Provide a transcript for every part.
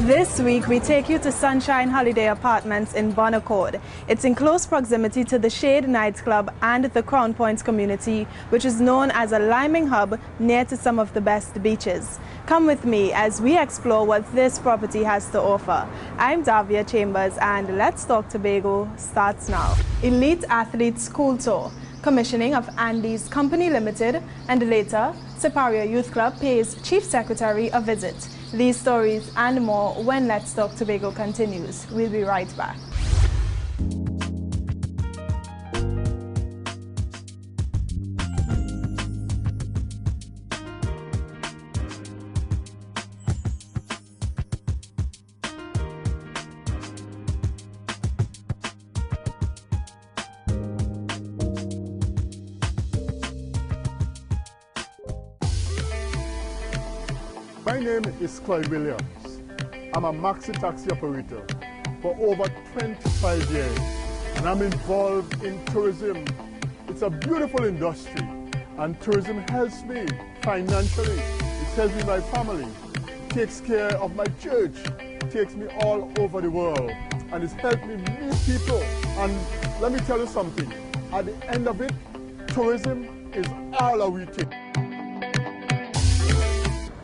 This week, we take you to Sunshine Holiday Apartments in Bon Accord. It's in close proximity to the Shade nightclub and the Crown Points community, which is known as a liming hub near to some of the best beaches. Come with me as we explore what this property has to offer. I'm Davia Chambers, and Let's Talk Tobago starts now. Elite Athletes School Tour, commissioning of Andy's Company Limited, and later, Superior Youth Club pays Chief Secretary a visit. These stories and more when Let's Talk Tobago continues. We'll be right back. My name is Clyde Williams. I'm a maxi taxi operator for over 25 years, and I'm involved in tourism. It's a beautiful industry, and tourism helps me financially. It helps me my family, it takes care of my church, it takes me all over the world, and it's helped me meet people. And let me tell you something, at the end of it, tourism is all we take.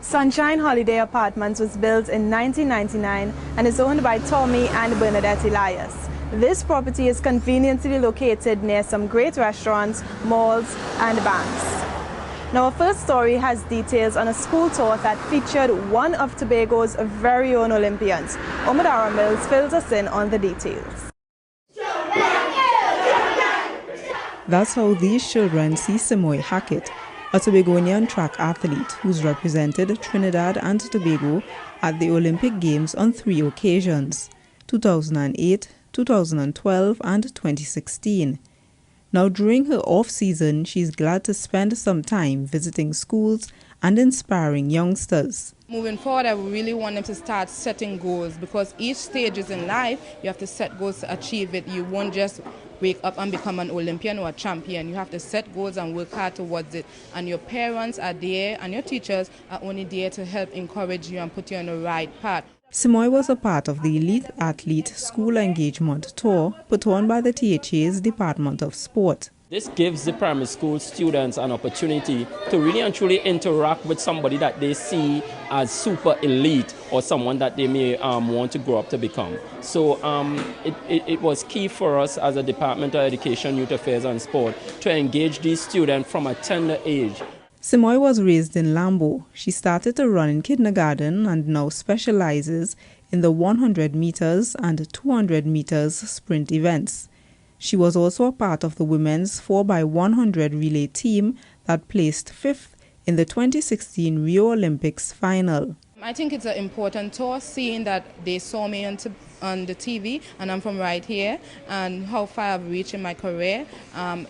Sunshine Holiday Apartments was built in 1999 and is owned by Tommy and Bernadette Elias. This property is conveniently located near some great restaurants, malls, and banks. Now, our first story has details on a school tour that featured one of Tobago's very own Olympians. Omadara Mills fills us in on the details. That's how these children see Simoy Hackett, a Tobagonian track athlete who's represented Trinidad and Tobago at the Olympic Games on 3 occasions, 2008, 2012 and 2016. Now, during her off-season, she's glad to spend some time visiting schools and inspiring youngsters. Moving forward, I really want them to start setting goals, because each stage is in life, you have to set goals to achieve it. You won't just wake up and become an Olympian or a champion. You have to set goals and work hard towards it. And your parents are there and your teachers are only there to help encourage you and put you on the right path. Simoy was a part of the Elite Athlete School Engagement Tour put on by the THA's Department of Sport. This gives the primary school students an opportunity to really and truly interact with somebody that they see as super elite or someone that they may want to grow up to become. So it was key for us as a Department of Education, Youth Affairs and Sport to engage these students from a tender age. Simoy was raised in Lambo. She started to run in kindergarten and now specializes in the 100 meters and 200 meters sprint events. She was also a part of the women's 4x100 relay team that placed 5th in the 2016 Rio Olympics final. I think it's an important tour, seeing that they saw me on the TV and I'm from right here, and how far I've reached in my career.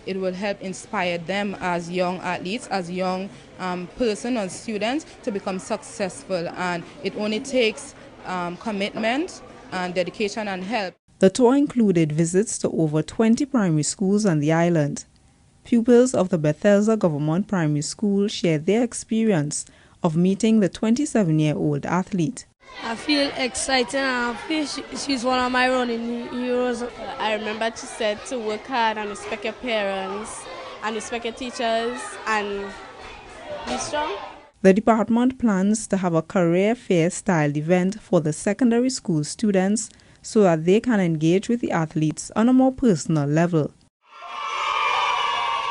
It will help inspire them as young athletes, as young person or students to become successful, and it only takes commitment and dedication and help. The tour included visits to over 20 primary schools on the island. Pupils of the Bethesda Government Primary School shared their experience of meeting the 27-year-old athlete. I feel excited and I feel she's one of my running heroes. I remember she said to work hard and respect your parents and respect your teachers and be strong. The department plans to have a career fair styled event for the secondary school students so that they can engage with the athletes on a more personal level.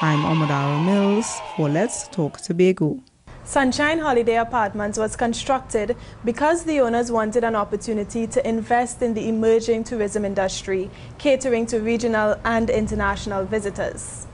I'm Omadara Mills for Let's Talk Tobago. Sunshine Holiday Apartments was constructed because the owners wanted an opportunity to invest in the emerging tourism industry, catering to regional and international visitors.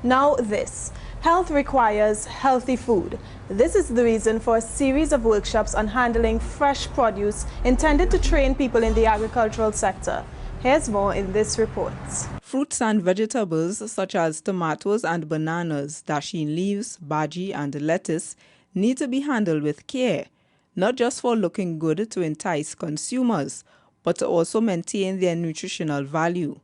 Now this. Health requires healthy food. This is the reason for a series of workshops on handling fresh produce intended to train people in the agricultural sector. Here's more in this report. Fruits and vegetables such as tomatoes and bananas, dasheen leaves, bhaji and lettuce need to be handled with care, not just for looking good to entice consumers, but to also maintain their nutritional value.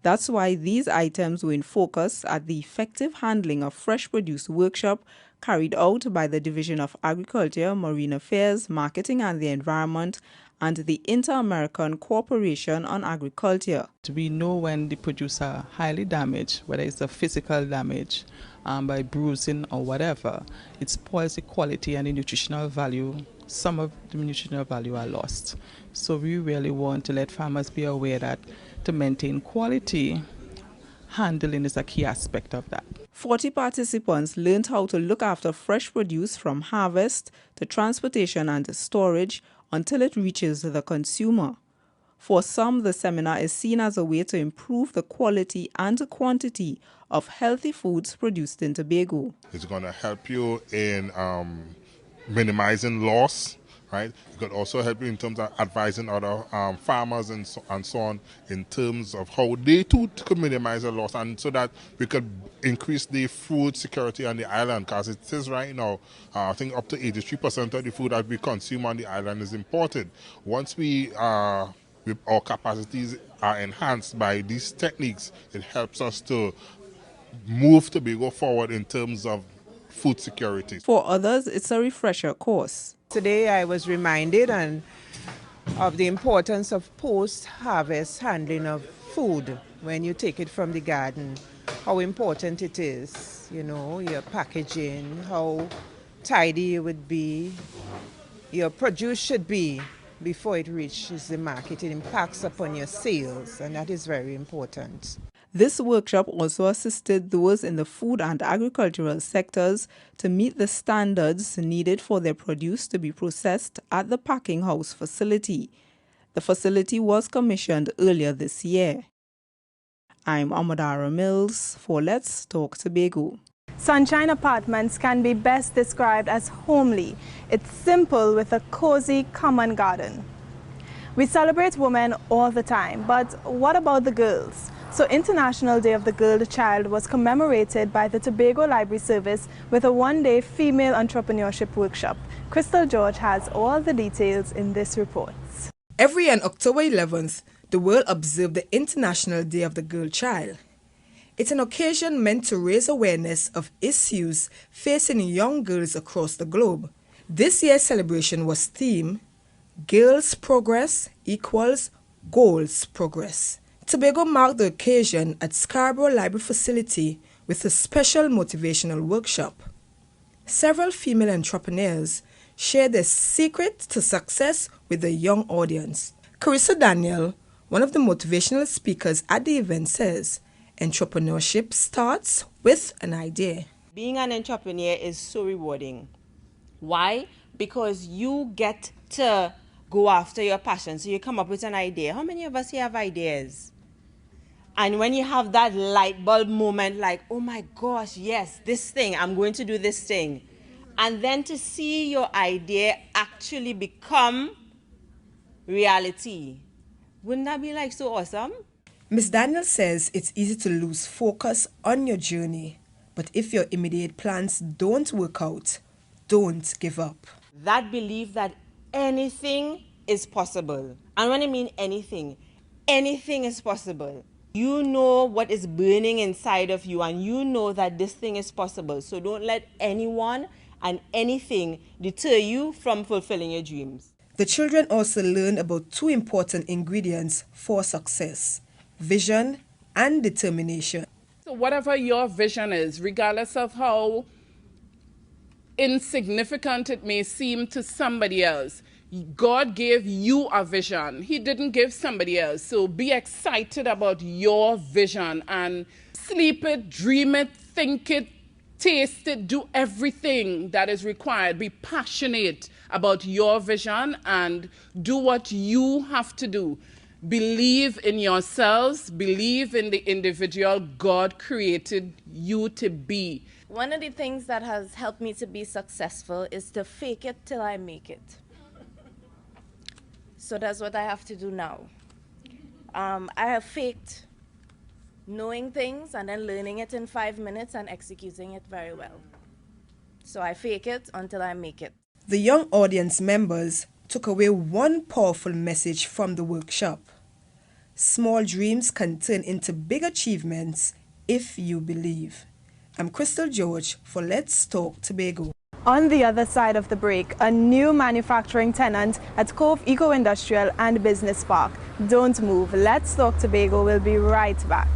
That's why these items were in focus at the effective handling of fresh produce workshop carried out by the Division of Agriculture, Marine Affairs, Marketing and the Environment and the Inter-American Cooperation on Agriculture. We know when the produce are highly damaged, whether it's a physical damage by bruising or whatever, it spoils the quality and the nutritional value. Some of the nutritional value are lost. So we really want to let farmers be aware that to maintain quality, handling is a key aspect of that. 40 participants learned how to look after fresh produce from harvest to transportation and to storage until it reaches the consumer. For some, the seminar is seen as a way to improve the quality and quantity of healthy foods produced in Tobago. It's going to help you in minimizing loss, right? It could also help you in terms of advising other farmers and so on in terms of how they too could minimize the loss, and so that we could increase the food security on the island, because it is right now, I think up to 83% of the food that we consume on the island is imported. Once our capacities are enhanced by these techniques, it helps us to move Tobago forward in terms of food security. For others, it's a refresher course. Today I was reminded of the importance of post-harvest handling of food when you take it from the garden, how important it is, your packaging, how tidy it would be, your produce should be before it reaches the market. It impacts upon your sales, and that is very important. This workshop also assisted those in the food and agricultural sectors to meet the standards needed for their produce to be processed at the packing house facility. The facility was commissioned earlier this year. I'm Amadara Mills for Let's Talk Tobago. Sunshine Apartments can be best described as homely. It's simple with a cozy common garden. We celebrate women all the time, but what about the girls? So International Day of the Girl Child was commemorated by the Tobago Library Service with a one-day female entrepreneurship workshop. Crystal George has all the details in this report. Every year on October 11th, the world observed the International Day of the Girl Child. It's an occasion meant to raise awareness of issues facing young girls across the globe. This year's celebration was themed Girls Progress equals Goals Progress. Tobago marked the occasion at Scarborough Library Facility with a special motivational workshop. Several female entrepreneurs shared their secret to success with the young audience. Carissa Daniel, one of the motivational speakers at the event, says, entrepreneurship starts with an idea. Being an entrepreneur is so rewarding. Why? Because you get to go after your passion. So you come up with an idea. How many of us here have ideas? And when you have that light bulb moment, like, oh my gosh, yes, this thing, I'm going to do this thing. And then to see your idea actually become reality. Wouldn't that be like so awesome? Ms. Daniel says it's easy to lose focus on your journey, but if your immediate plans don't work out, don't give up. That belief that anything is possible. And when I mean anything is possible. You know what is burning inside of you, and you know that this thing is possible. So don't let anyone and anything deter you from fulfilling your dreams. The children also learned about two important ingredients for success: vision and determination. So whatever your vision is, regardless of how insignificant it may seem to somebody else, God gave you a vision. He didn't give somebody else. So be excited about your vision and sleep it, dream it, think it, taste it, do everything that is required. Be passionate about your vision and do what you have to do. Believe in yourselves, believe in the individual God created you to be. One of the things that has helped me to be successful is to fake it till I make it. So that's what I have to do now. I have faked knowing things and then learning it in 5 minutes and executing it very well. So I fake it until I make it. The young audience members took away one powerful message from the workshop. Small dreams can turn into big achievements if you believe. I'm Crystal George for Let's Talk Tobago. On the other side of the break, a new manufacturing tenant at Cove Eco-Industrial and Business Park. Don't move. Let's Talk Tobago will be right back.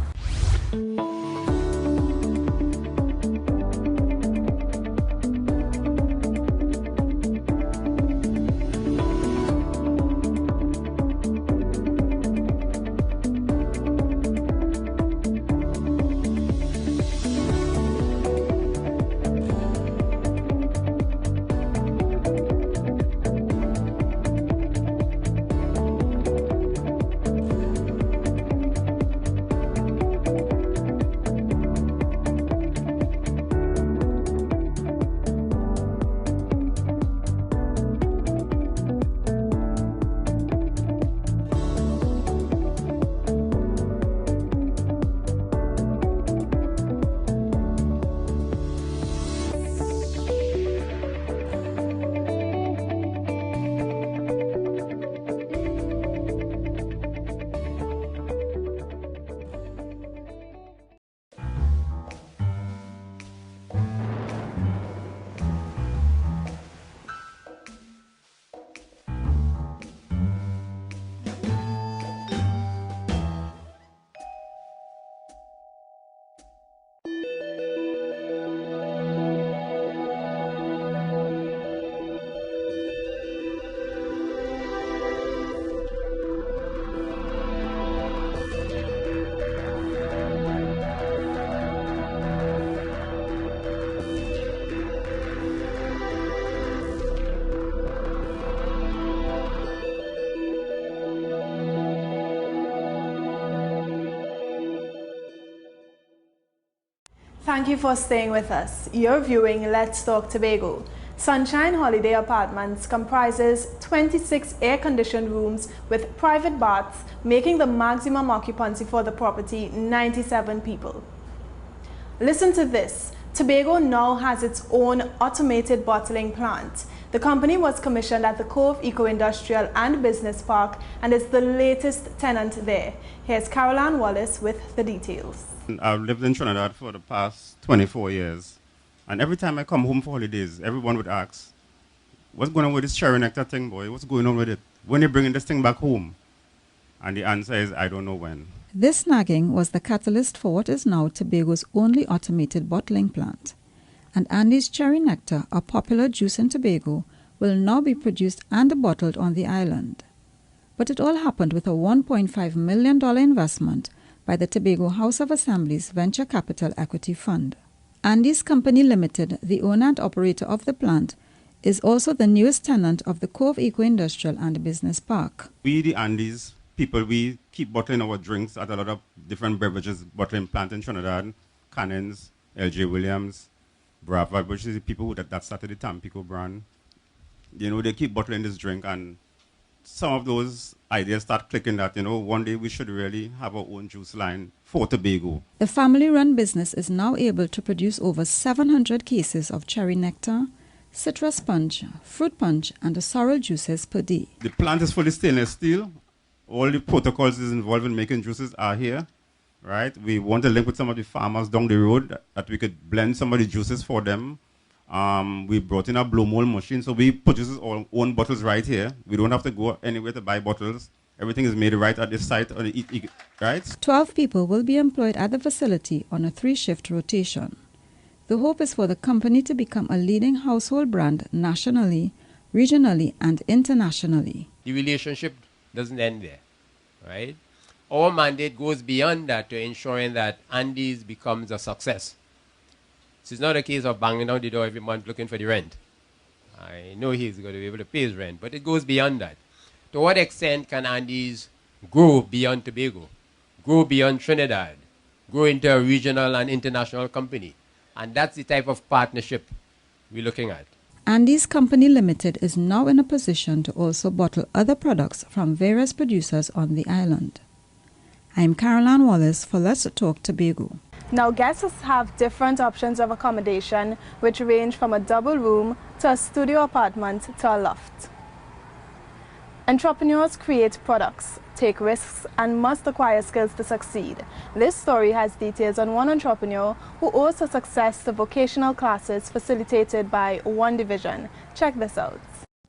Thank you for staying with us. You're viewing Let's Talk Tobago. Sunshine Holiday Apartments comprises 26 air-conditioned rooms with private baths, making the maximum occupancy for the property 97 people. Listen to this. Tobago now has its own automated bottling plant. The company was commissioned at the Cove Eco-Industrial and Business Park and is the latest tenant there. Here's Caroline Wallace with the details. I've lived in Trinidad for the past 24 years, and every time I come home for holidays, everyone would ask, what's going on with this cherry nectar thing, boy? What's going on with it? When are you bringing this thing back home? And the answer is, I don't know when. This snagging was the catalyst for what is now Tobago's only automated bottling plant. And Andy's Cherry Nectar, a popular juice in Tobago, will now be produced and bottled on the island. But it all happened with a $1.5 million investment by the Tobago House of Assembly's Venture Capital Equity Fund. Andy's Company Limited, the owner and operator of the plant, is also the newest tenant of the Cove Eco-Industrial and Business Park. We, the Andes people, we keep bottling our drinks at a lot of different beverages bottling plant in Trinidad, Cannons, L.J. Williams, Brava, which is the people that started the Tampico brand. You know, they keep bottling this drink, and some of those ideas start clicking that, you know, one day we should really have our own juice line for Tobago. The family-run business is now able to produce over 700 cases of cherry nectar, citrus punch, fruit punch, and sorrel juices per day. The plant is fully stainless steel. All the protocols is involved in making juices are here, right? We want to link with some of the farmers down the road that we could blend some of the juices for them. We brought in a blow mold machine, so we produce our own bottles right here. We don't have to go anywhere to buy bottles. Everything is made right at the site, right? 12 people will be employed at the facility on a 3-shift rotation. The hope is for the company to become a leading household brand nationally, regionally, and internationally. The relationship doesn't end there, right? Our mandate goes beyond that to ensuring that Andy's becomes a success. So it's not a case of banging down the door every month looking for the rent. I know he's going to be able to pay his rent, but it goes beyond that. To what extent can Andy's grow beyond Tobago, grow beyond Trinidad, grow into a regional and international company? And that's the type of partnership we're looking at. Andy's Company Limited is now in a position to also bottle other products from various producers on the island. I'm Caroline Wallace for Let's Talk Tobago. Now, guests have different options of accommodation, which range from a double room to a studio apartment to a loft. Entrepreneurs create products, take risks, and must acquire skills to succeed. This story has details on one entrepreneur who owes her success to vocational classes facilitated by One Division. Check this out.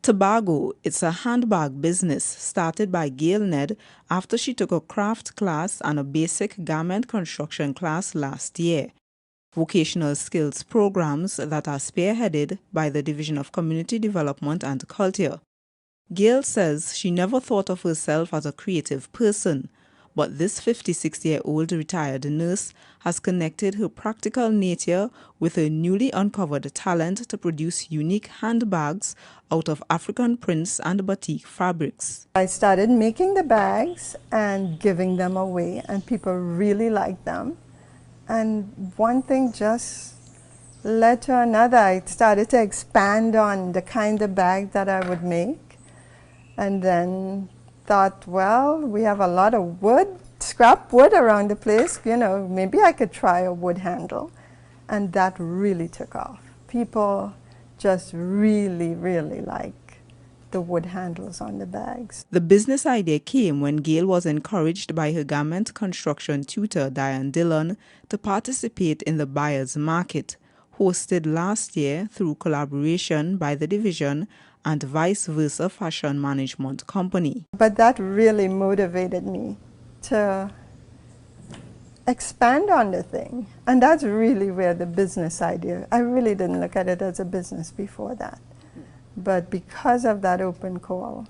Tobago, it's a handbag business started by Gail Ned after she took a craft class and a basic garment construction class last year. Vocational skills programs that are spearheaded by the Division of Community Development and Culture. Gail says she never thought of herself as a creative person, but this 56-year-old retired nurse has connected her practical nature with her newly uncovered talent to produce unique handbags out of African prints and batik fabrics. I started making the bags and giving them away, and people really liked them. And one thing just led to another. I started to expand on the kind of bag that I would make. And then thought, well, we have a lot of wood, scrap wood around the place, you know, maybe I could try a wood handle. And that really took off. People just really, really like the wood handles on the bags. The business idea came when Gail was encouraged by her garment construction tutor, Diane Dillon, to participate in the buyer's market, hosted last year through collaboration by the division and Vice Versa Fashion Management Company. But that really motivated me to expand on the thing. And that's really where the business idea, I really didn't look at it as a business before that. But because of that open call,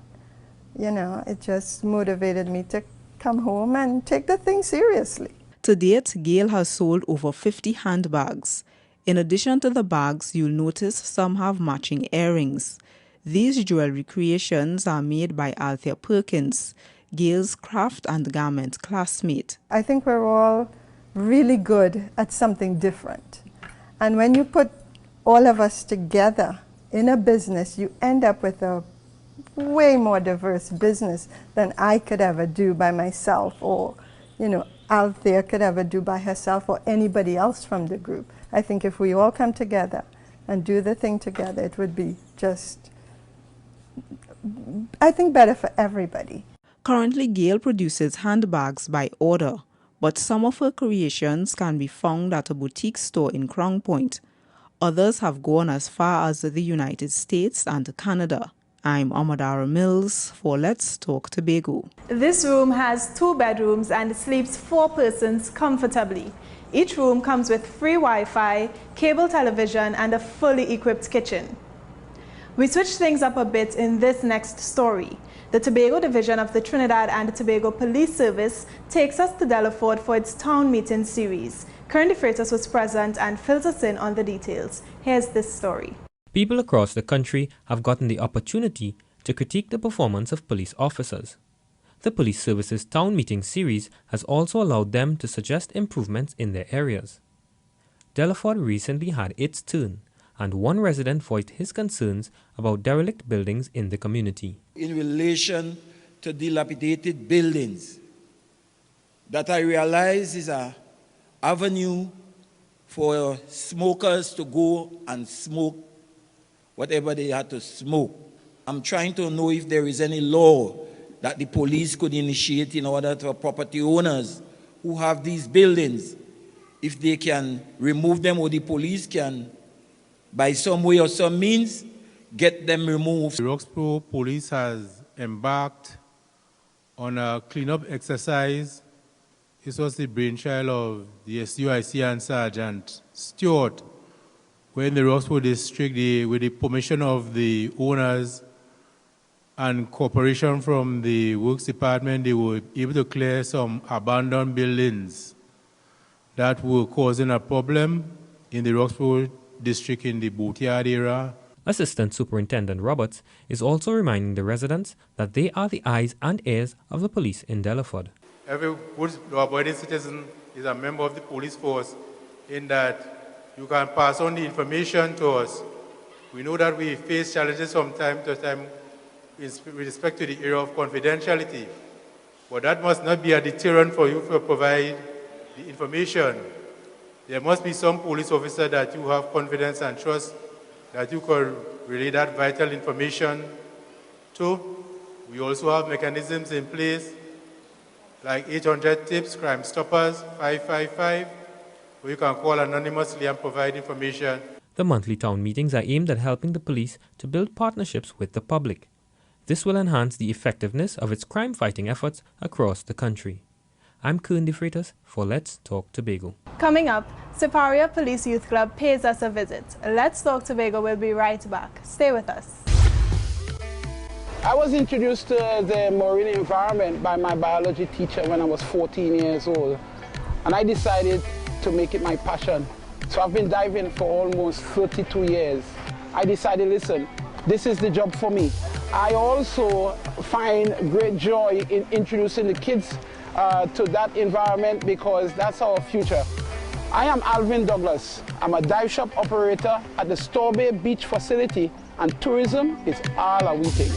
you know, it just motivated me to come home and take the thing seriously. To date, Gail has sold over 50 handbags. In addition to the bags, you'll notice some have matching earrings. These jewelry creations are made by Althea Perkins, Gail's craft and garment classmate. I think we're all really good at something different. And when you put all of us together in a business, you end up with a way more diverse business than I could ever do by myself, or, you know, Althea could ever do by herself, or anybody else from the group. I think if we all come together and do the thing together, it would be just, I think, better for everybody. Currently, Gail produces handbags by order, but some of her creations can be found at a boutique store in Crown Point. Others have gone as far as the United States and Canada. I'm Amadara Mills for Let's Talk Tobago. This room has 2 bedrooms and sleeps 4 persons comfortably. Each room comes with free Wi-Fi, cable television, and a fully equipped kitchen. We switch things up a bit in this next story. The Tobago Division of the Trinidad and Tobago Police Service takes us to Delaford for its town meeting series. Current Freitas was present and fills us in on the details. Here's this story. People across the country have gotten the opportunity to critique the performance of police officers. The Police Service's Town Meeting series has also allowed them to suggest improvements in their areas. Delaford recently had its turn, and one resident voiced his concerns about derelict buildings in the community. In relation to dilapidated buildings, that I realize is an avenue for smokers to go and smoke whatever they had to smoke. I'm trying to know if there is any law that the police could initiate in order for property owners who have these buildings, if they can remove them, or the police can, by some way or some means, get them removed. The Roxborough Police has embarked on a cleanup exercise. This was the brainchild of the SUIC and Sergeant Stewart, where in the Roxborough District, with the permission of the owners and cooperation from the Works Department, they were able to clear some abandoned buildings that were causing a problem in the Roxborough District in the Boatyard area. Assistant Superintendent Roberts is also reminding the residents that they are the eyes and ears of the police in Delaford. Every good law-abiding citizen is a member of the police force, in that you can pass on the information to us. We know that we face challenges from time to time with respect to the area of confidentiality, but that must not be a deterrent for you to provide the information. There must be some police officer that you have confidence and trust that you could relay that vital information to, We also have mechanisms in place like 800 tips, Crime Stoppers, 555, where you can call anonymously and provide information. The monthly town meetings are aimed at helping the police to build partnerships with the public. This will enhance the effectiveness of its crime-fighting efforts across the country. I'm Kern De Freitas for Let's Talk Tobago. Coming up, Siparia Police Youth Club pays us a visit. Let's Talk Tobago will be right back. Stay with us. I was introduced to the marine environment by my biology teacher when I was 14 years old, and I decided to make it my passion. So I've been diving for almost 32 years. I decided, listen, this is the job for me. I also find great joy in introducing the kids to that environment because that's our future. I am Alvin Douglas. I'm a dive shop operator at the Storby Beach facility, and tourism is all awaiting.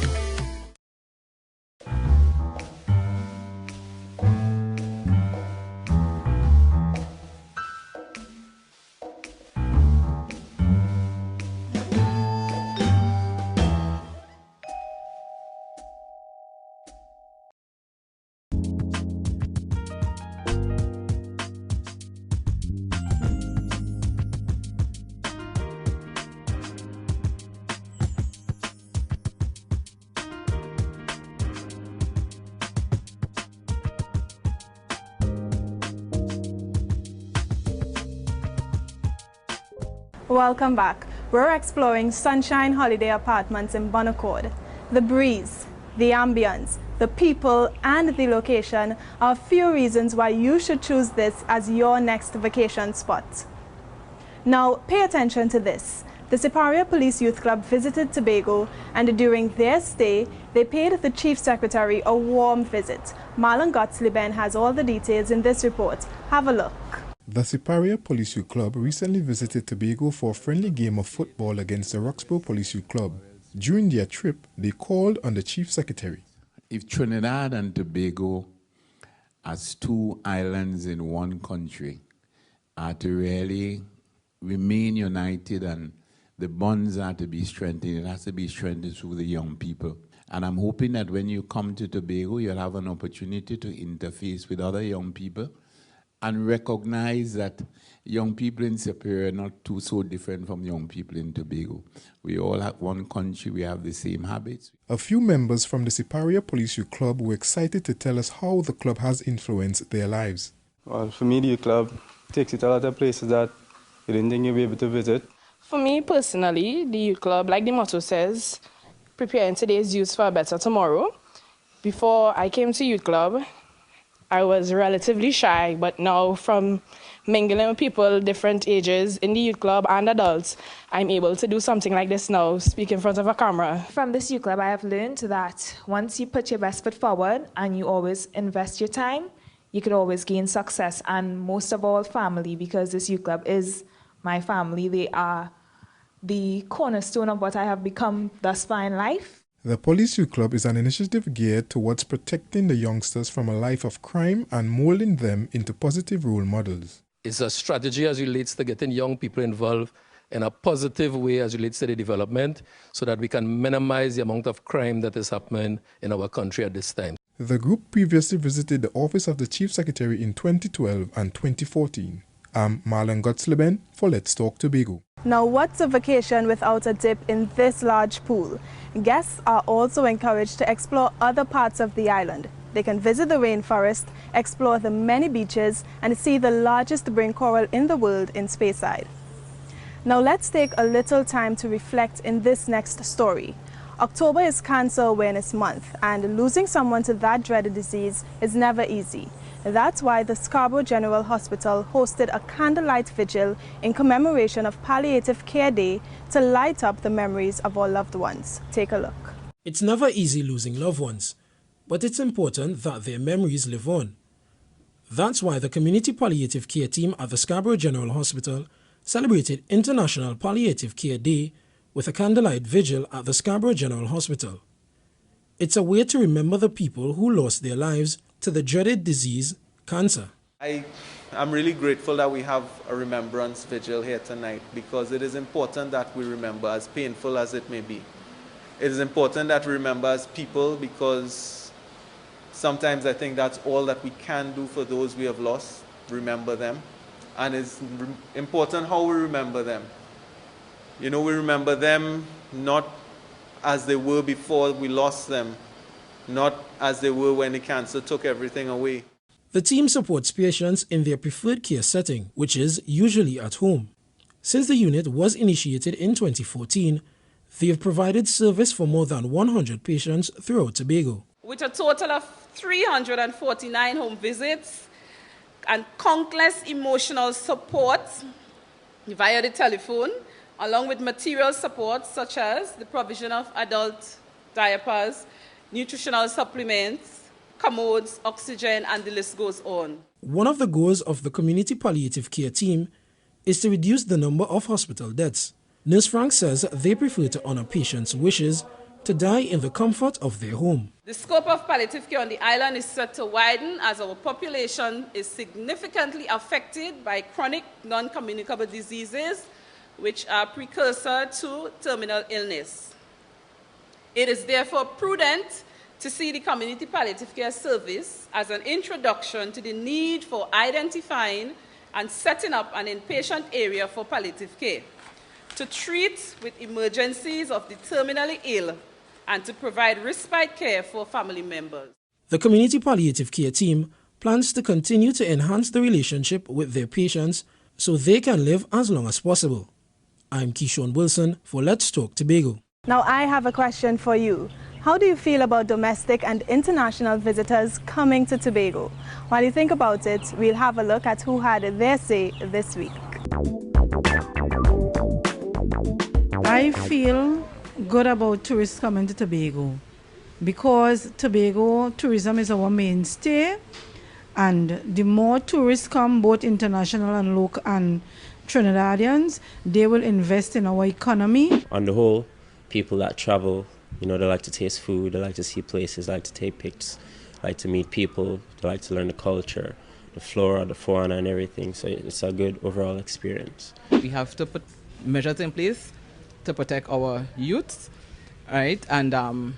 Welcome back. We're exploring Sunshine Holiday Apartments in Bonaccord. The breeze, the ambience, the people, and the location are a few reasons why you should choose this as your next vacation spot. Now, pay attention to this. The Siparia Police Youth Club visited Tobago, and during their stay, they paid the Chief Secretary a warm visit. Marlon Gottslieben has all the details in this report. Have a look. The Siparia Police Youth Club recently visited Tobago for a friendly game of football against the Roxborough Police Youth Club. During their trip, they called on the Chief Secretary. If Trinidad and Tobago, as two islands in one country, are to really remain united and the bonds are to be strengthened, it has to be strengthened through the young people. And I'm hoping that when you come to Tobago, you'll have an opportunity to interface with other young people and recognize that young people in Siparia are not too so different from young people in Tobago. We all have one country, we have the same habits. A few members from the Siparia Police Youth Club were excited to tell us how the club has influenced their lives. Well, for me, the club takes it to a lot of places that you didn't think you'd be able to visit. For me personally, the youth club, like the motto says, preparing today's youth for a better tomorrow. Before I came to youth club, I was relatively shy, but now from mingling with people different ages in the youth club and adults, I'm able to do something like this now, speak in front of a camera. From this youth club, I have learned that once you put your best foot forward and you always invest your time, you could always gain success, and most of all, family, because this youth club is my family. They are the cornerstone of what I have become thus far in life. The Police Youth Club is an initiative geared towards protecting the youngsters from a life of crime and molding them into positive role models. It's a strategy as relates to getting young people involved in a positive way as relates to the development so that we can minimize the amount of crime that is happening in our country at this time. The group previously visited the office of the Chief Secretary in 2012 and 2014. I'm Marlon Gottslieben for Let's Talk Tobago. Now, what's a vacation without a dip in this large pool? Guests are also encouraged to explore other parts of the island. They can visit the rainforest, explore the many beaches, and see the largest brain coral in the world in Speyside. Now, let's take a little time to reflect in this next story. October is Cancer Awareness Month, and losing someone to that dreaded disease is never easy. That's why the Scarborough General Hospital hosted a candlelight vigil in commemoration of Palliative Care Day to light up the memories of our loved ones. Take a look. It's never easy losing loved ones, but it's important that their memories live on. That's why the Community Palliative Care team at the Scarborough General Hospital celebrated International Palliative Care Day with a candlelight vigil at the Scarborough General Hospital. It's a way to remember the people who lost their lives to the dreaded disease, cancer. I'm really grateful that we have a remembrance vigil here tonight, because it is important that we remember, as painful as it may be. It is important that we remember as people, because sometimes I think that's all that we can do for those we have lost, remember them. And it's important how we remember them. You know, we remember them not as they were before we lost them, not as they were when the cancer took everything away. The team supports patients in their preferred care setting, which is usually at home. Since the unit was initiated in 2014, they have provided service for more than 100 patients throughout Tobago. With a total of 349 home visits and countless emotional support via the telephone, along with material support such as the provision of adult diapers, nutritional supplements, commodes, oxygen, and the list goes on. One of the goals of the community palliative care team is to reduce the number of hospital deaths. Nurse Frank says they prefer to honor patients' wishes to die in the comfort of their home. The scope of palliative care on the island is set to widen as our population is significantly affected by chronic non-communicable diseases, which are precursor to terminal illness. It is therefore prudent to see the community palliative care service as an introduction to the need for identifying and setting up an inpatient area for palliative care, to treat with emergencies of the terminally ill, and to provide respite care for family members. The community palliative care team plans to continue to enhance the relationship with their patients so they can live as long as possible. I'm Keishon Wilson for Let's Talk Tobago. Now I have a question for you. How do you feel about domestic and international visitors coming to Tobago? While you think about it, we'll have a look at who had their say this week. I feel good about tourists coming to Tobago because Tobago tourism is our mainstay, and the more tourists come, both international and local and Trinidadians, they will invest in our economy. On the whole, people that travel, you know, they like to taste food, they like to see places, they like to take pics, like to meet people, they like to learn the culture, the flora, the fauna and everything. So it's a good overall experience. We have to put measures in place to protect our youth, right? And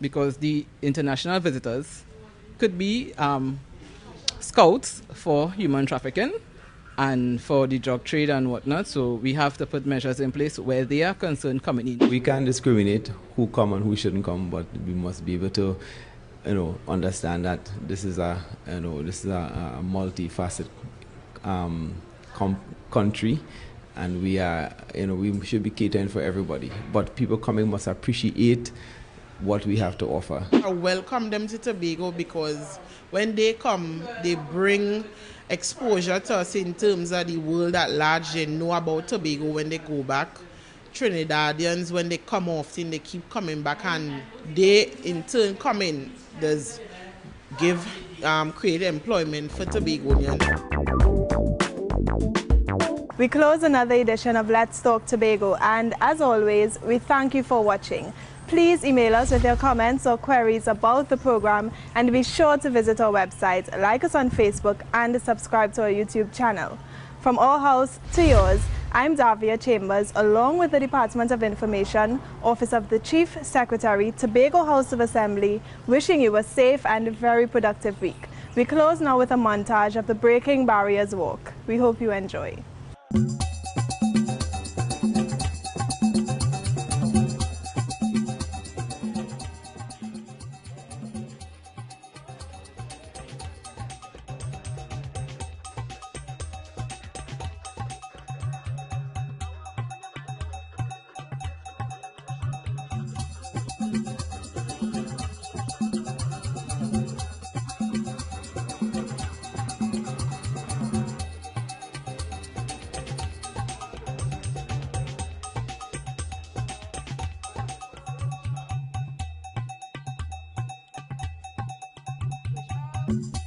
because the international visitors could be scouts for human trafficking and for the drug trade and whatnot. So we have to put measures in place where they are concerned coming in. We can't discriminate who come and who shouldn't come, but we must be able to, understand that this is a multifaceted country, and we are, we should be catering for everybody. But people coming must appreciate what we have to offer. I welcome them to Tobago because when they come, they bring exposure to us in terms of the world at large. They know about Tobago when they go back. Trinidadians, when they come often, they keep coming back, and they in turn come in, does give create employment for Tobagonians. We close another edition of Let's Talk Tobago, and as always, we thank you for watching. Please email us with your comments or queries about the program, and be sure to visit our website, like us on Facebook, and subscribe to our YouTube channel. From our house to yours, I'm Davia Chambers, along with the Department of Information, Office of the Chief Secretary, Tobago House of Assembly, wishing you a safe and very productive week. We close now with a montage of the Breaking Barriers Walk. We hope you enjoy. Thank you.